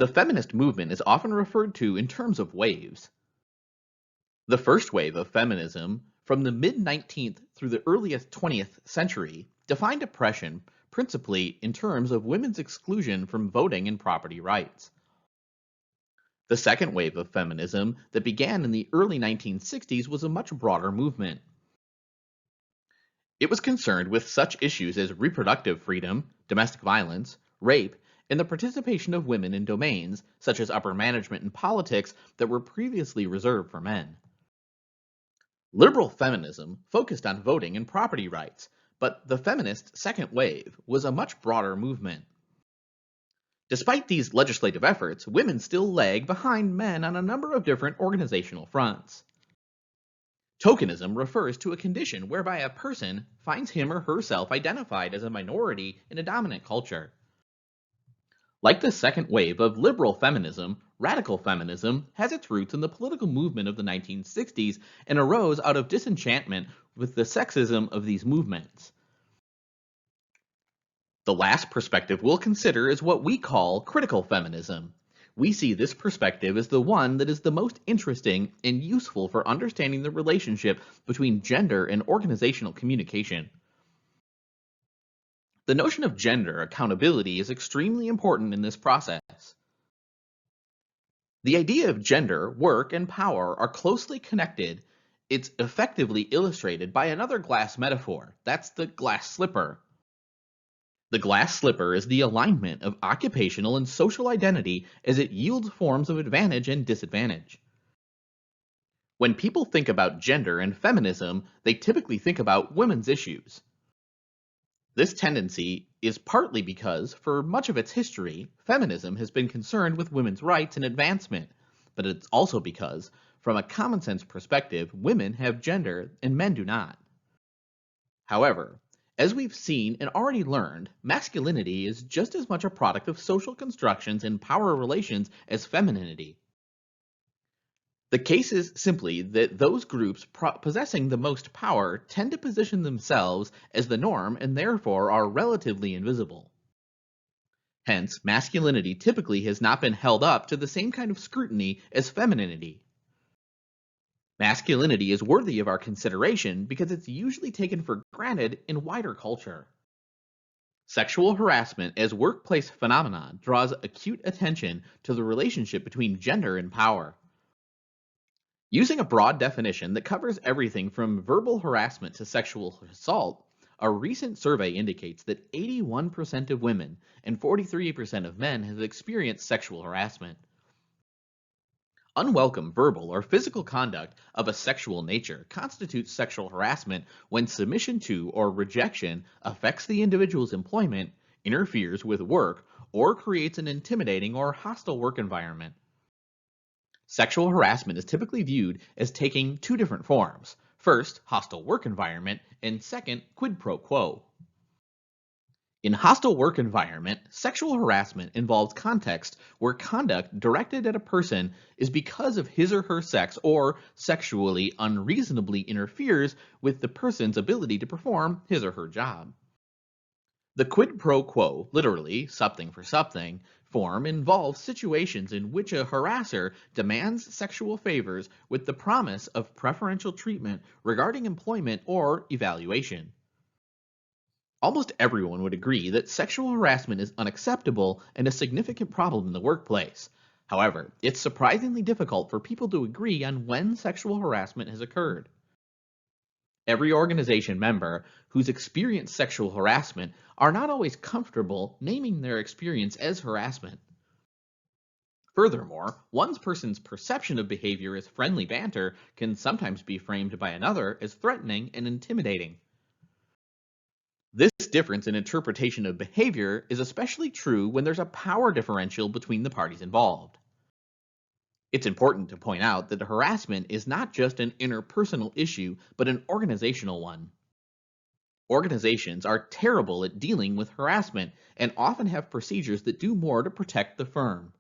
The feminist movement is often referred to in terms of waves. The first wave of feminism, from the mid-19th through the earliest 20th century, defined oppression principally in terms of women's exclusion from voting and property rights. The second wave of feminism, that began in the early 1960s, was a much broader movement. It was concerned with such issues as reproductive freedom, domestic violence, rape, and the participation of women in domains, such as upper management and politics, that were previously reserved for men. Liberal feminism focused on voting and property rights, but the feminist second wave was a much broader movement. Despite these legislative efforts, women still lag behind men on a number of different organizational fronts. Tokenism refers to a condition whereby a person finds him or herself identified as a minority in a dominant culture. Like the second wave of liberal feminism, radical feminism has its roots in the political movement of the 1960s and arose out of disenchantment with the sexism of these movements. The last perspective we'll consider is what we call critical feminism. We see this perspective as the one that is the most interesting and useful for understanding the relationship between gender and organizational communication. The notion of gender accountability is extremely important in this process. The idea of gender, work, and power are closely connected. It's effectively illustrated by another glass metaphor. That's the glass slipper. The glass slipper is the alignment of occupational and social identity as it yields forms of advantage and disadvantage. When people think about gender and feminism, they typically think about women's issues. This tendency is partly because, for much of its history, feminism has been concerned with women's rights and advancement, but it's also because, from a common sense perspective, women have gender and men do not. However, as we've seen and already learned, masculinity is just as much a product of social constructions and power relations as femininity. The case is simply that those groups possessing the most power tend to position themselves as the norm and therefore are relatively invisible. Hence, masculinity typically has not been held up to the same kind of scrutiny as femininity. Masculinity is worthy of our consideration because it's usually taken for granted in wider culture. Sexual harassment as workplace phenomenon draws acute attention to the relationship between gender and power. Using a broad definition that covers everything from verbal harassment to sexual assault, a recent survey indicates that 81% of women and 43% of men have experienced sexual harassment. Unwelcome verbal or physical conduct of a sexual nature constitutes sexual harassment when submission to or rejection affects the individual's employment, interferes with work, or creates an intimidating or hostile work environment. Sexual harassment is typically viewed as taking two different forms. First, hostile work environment, and second, quid pro quo. In hostile work environment, sexual harassment involves context where conduct directed at a person is because of his or her sex or sexually unreasonably interferes with the person's ability to perform his or her job. The quid pro quo, literally something for something, form involves situations in which a harasser demands sexual favors with the promise of preferential treatment regarding employment or evaluation. Almost everyone would agree that sexual harassment is unacceptable and a significant problem in the workplace. However, it's surprisingly difficult for people to agree on when sexual harassment has occurred. Every organization member who's experienced sexual harassment are not always comfortable naming their experience as harassment. Furthermore, one person's perception of behavior as friendly banter can sometimes be framed by another as threatening and intimidating. This difference in interpretation of behavior is especially true when there's a power differential between the parties involved. It's important to point out that harassment is not just an interpersonal issue, but an organizational one. Organizations are terrible at dealing with harassment and often have procedures that do more to protect the firm.